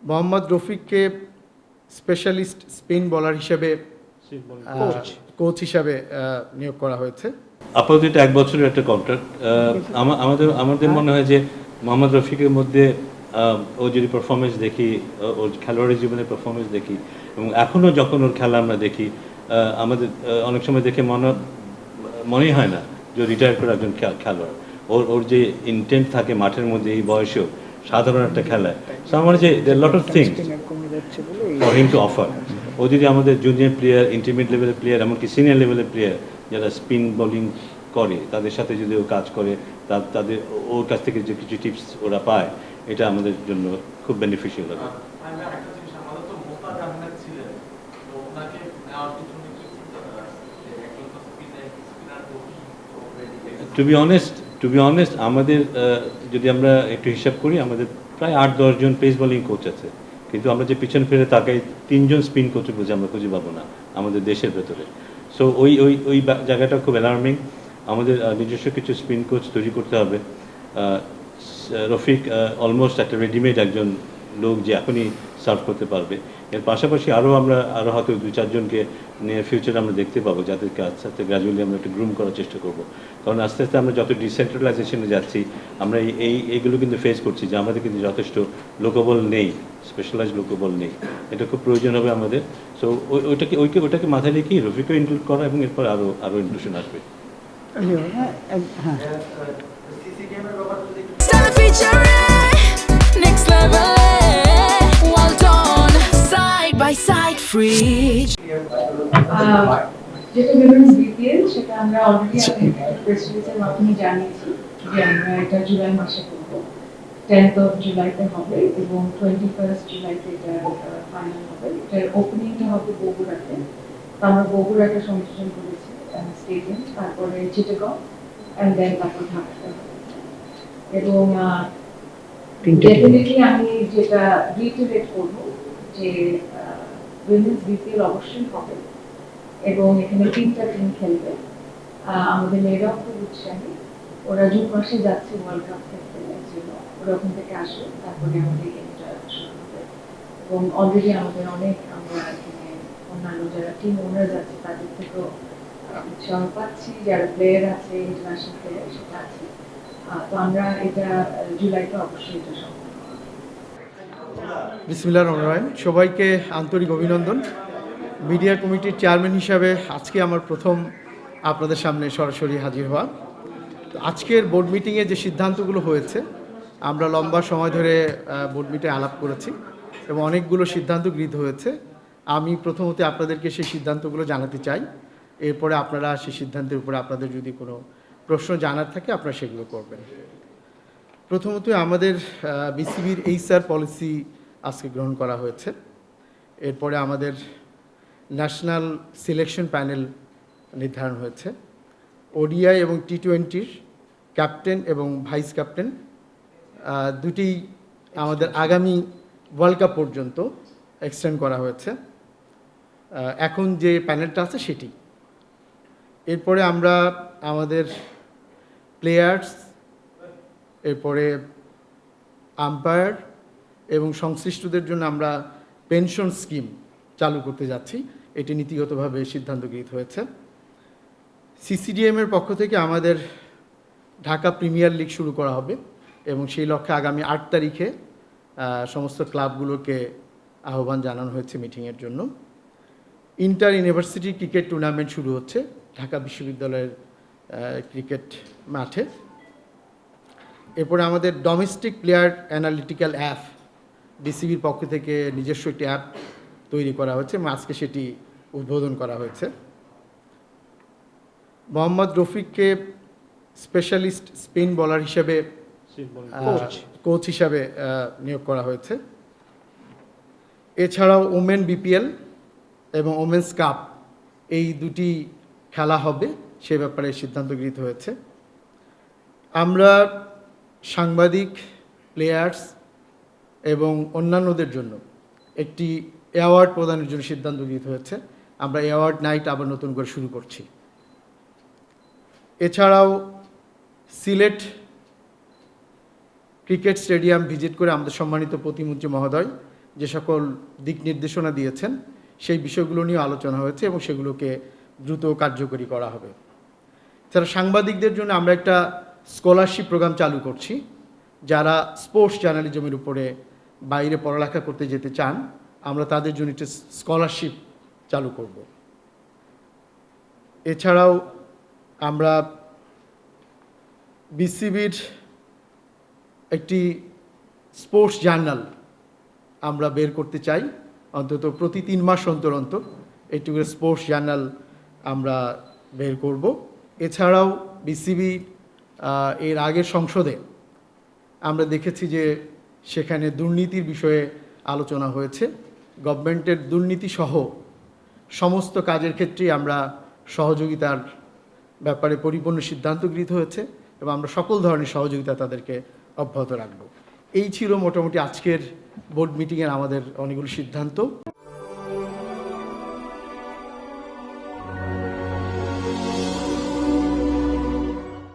Mohammad রফিককে specialist spin bowler হিসেবে coach হিসাবে নিয়োগ করা হয়েছে। আপাতত এটা 1 বছরের একটা কন্ট্রাক্ট। আমাদের মনে হয় যে মোহাম্মদ রফিকের মধ্যে ও যদি পারফরমেন্স দেখি, ওর খেলোয়াড়ি জীবনের পারফরমেন্স দেখি এবং এখনও যখন ওর খেলা আমরা দেখি, আমাদের অনেক সময় দেখে মনেই হয় না যে রিটায়ার করে একজন খেলোয়াড়। ওর যে ইন্টেন্ট থাকে মাঠের মধ্যে এই বয়সেও সাধারণ একটা খেলায়। সো আমার যে lot of things for him to offer. ও যদি আমাদের জুনিয়র প্লেয়ার, ইন্টারমিডিয়েট লেভেলের প্লেয়ার, এমনকি সিনিয়র লেভেলের প্লেয়ার যারা স্পিন বোলিং করে তাদের সাথে যদি ও কাজ করে, তাদের ওর কাছ থেকে যে কিছু টিপস ওরা পায়, এটা আমাদের জন্য খুব বেনিফিশিয়াল হবে। টু বি অনেস্ট আমাদের যদি আমরা একটু হিসাব করি, আমাদের প্রায় 8-10 জন পেস বোলিং কোচ আছে, কিন্তু আমরা যে পিছনে ফিরে তাকাই 3 জন স্পিন কোচ আমরা খুঁজে পাবো না আমাদের দেশের ভেতরে। সো ওই জায়গাটা খুব অ্যালার্মিং। আমাদের নিজস্ব কিছু স্পিন কোচ তৈরি করতে হবে। রফিক অলমোস্ট একটা রেডিমেড একজন লোক যে এখনই সার্ভ করতে পারবে। এর পাশাপাশি আমরা হয়তো 2-4 জনকে নিয়ে ফিউচারে আমরা দেখতে পাবো, যাদেরকে আস্তে আস্তে গ্র্যাজুয়ালি আমরা একটু গ্রুম করার চেষ্টা করব। কারণ আস্তে আস্তে আমরা যত ডিসেন্ট্রালাইজেশনে যাচ্ছি, আমরা এইগুলো কিন্তু ফেস করছি যে আমাদের কিন্তু যথেষ্ট লোকবল নেই, স্পেশালাইজড লোকবল নেই। এটা খুব প্রয়োজন হবে আমাদের। সো ওইটাকে মাথায় রেখেই রফিকও ইনক্লুড করা এবং এরপর আরও ইনক্লুশন আসবে। Stella featuring next level. Well done, side by side, free. যেটা উইমেন্স বিপিএল সেটা আমরা অলরেডি আপনাদের প্রেস রিলিজের মাধ্যমে জানিয়েছি যে আমরা এটা জুলাই মাসে করব। 10th of জুলাইতে হবে এবং 21st জুলাইতে এটা ফাইনাল হবে। এটার ওপেনিংটা হবে বগুড়াতে। তো আমরা বগুড়াতে সংযোজন করেছি স্টেডিয়াম, তারপরে চিটাগং এন্ড দেন তারপর ঢাকাতে হবে। এবং ডেফিনেটলি আমি যেটা রিইটারেট করব যে উইমেন্স বিপিএল অবশ্যই হবে এবং এখানে 3টা টিম খেলবে। আমাদের মেয়েরাও খুব উৎসাহী, ওরা জুন মাসে যাচ্ছে ওয়ার্ল্ড কাপ খেলতে, ওরা ওখান থেকে আসবে, তারপরে আমাদের গেমটা শুরু হবে। এবং অলরেডি আমরা এখানে অন্যান্য যারা টিম ওনার আছে তাদের থেকেও উৎসাহ পাচ্ছি, যারা প্লেয়ার আছে ইন্টারন্যাশনাল প্লেয়ার সেটা আছে। তো আমরা এটা জুলাইতে অবশ্যই এটা সম্পন্ন করব। বিসমিল্লাহির রহমানির রহিম। সবাইকে আন্তরিক অভিনন্দন। মিডিয়া কমিটির চেয়ারম্যান হিসাবে আজকে আমার প্রথম আপনাদের সামনে সরাসরি হাজির হওয়া। তো আজকের বোর্ড মিটিংয়ে যে সিদ্ধান্তগুলো হয়েছে, আমরা লম্বা সময় ধরে বোর্ড মিটিংয়ে আলাপ করেছি এবং অনেকগুলো সিদ্ধান্ত গৃহীত হয়েছে। আমি প্রথমত আপনাদেরকে সেই সিদ্ধান্তগুলো জানাতে চাই, এরপরে আপনারা সেই সিদ্ধান্তের উপরে আপনাদের যদি কোনো প্রশ্ন জানার থাকে আপনারা সেগুলো করবেন। প্রথমত আমাদের বিসিবির এইচআর পলিসি আজকে গ্রহণ করা হয়েছে। এরপরে আমাদের ন্যাশনাল সিলেকশন প্যানেল নির্ধারণ হয়েছে। ওডিআই এবং টি20-র ক্যাপ্টেন এবং ভাইস ক্যাপ্টেন দুটি আমাদের আগামী ওয়ার্ল্ড কাপ পর্যন্ত এক্সটেন্ড করা হয়েছে। এখন যে প্যানেলটা আছে সেটি। এরপরে আমরা আমাদের প্লেয়ার্স, এরপরে আম্পায়ার এবং সংশ্লিষ্টদের জন্য আমরা পেনশন স্কিম চালু করতে যাচ্ছি। এটি নীতিগতভাবে সিদ্ধান্ত গৃহীত হয়েছে। সিসিডিএমের পক্ষ থেকে আমাদের ঢাকা প্রিমিয়ার লিগ শুরু করা হবে এবং সেই লক্ষ্যে আগামী 8 তারিখে সমস্ত ক্লাবগুলোকে আহ্বান জানানো হয়েছে মিটিংয়ের জন্য। ইন্টার ইউনিভার্সিটি ক্রিকেট টুর্নামেন্ট শুরু হচ্ছে ঢাকা বিশ্ববিদ্যালয়ের ক্রিকেট মাঠে। এরপরে আমাদের ডোমেস্টিক প্লেয়ার অ্যানালিটিক্যাল অ্যাপ বিসিবির পক্ষ থেকে নিজস্ব একটি অ্যাপ তৈরি করা হয়েছে এবং আজকে সেটি উদ্বোধন করা হয়েছে। মোহাম্মদ রফিককে স্পেশালিস্ট স্পিন বোলার হিসেবে কোচ হিসাবে নিয়োগ করা হয়েছে। এছাড়াও ওমেন বিপিএল এবং ওমেন্স কাপ এই দুটি খেলা হবে, সে ব্যাপারে সিদ্ধান্ত গৃহীত হয়েছে। আমরা সাংবাদিক, প্লেয়ার্স এবং অন্যান্যদের জন্য একটি অ্যাওয়ার্ড প্রদানের জন্য সিদ্ধান্ত গৃহীত হয়েছে। আমরা অ্যাওয়ার্ড নাইট আবার নতুন করে শুরু করছি। এছাড়াও সিলেট ক্রিকেট স্টেডিয়াম ভিজিট করে আমাদের সম্মানিত প্রতিমন্ত্রী মহোদয় যে সকল দিক নির্দেশনা দিয়েছেন সেই বিষয়গুলো নিয়ে আলোচনা হয়েছে এবং সেগুলোকে দ্রুত কার্যকরী করা হবে। এছাড়া সাংবাদিকদের জন্য আমরা একটা স্কলারশিপ প্রোগ্রাম চালু করছি। যারা স্পোর্টস জার্নালিজমের উপরে বাইরে পড়ালেখা করতে যেতে চান, আমরা তাদের জন্য একটা স্কলারশিপ চালু করব। এছাড়াও আমরা বিসিবির একটি স্পোর্টস জার্নাল আমরা বের করতে চাই, অন্তত প্রতি 3 মাস অন্তর অন্তর একটি করে স্পোর্টস জার্নাল আমরা বের করব। এছাড়াও বিসিবি এর আগের সংসদে আমরা দেখেছি যে সেখানে দুর্নীতির বিষয়ে আলোচনা হয়েছে। গভর্নমেন্টের দুর্নীতি সহ সমস্ত কাজের ক্ষেত্রেই আমরা সহযোগিতার ব্যাপারে পরিপূর্ণ সিদ্ধান্ত গৃহীত হয়েছে এবং আমরা সকল ধরনের সহযোগিতা তাদেরকে অব্যাহত রাখব। এই ছিল মোটামুটি আজকের বোর্ড মিটিংয়ের আমাদের অনেকগুলো সিদ্ধান্ত।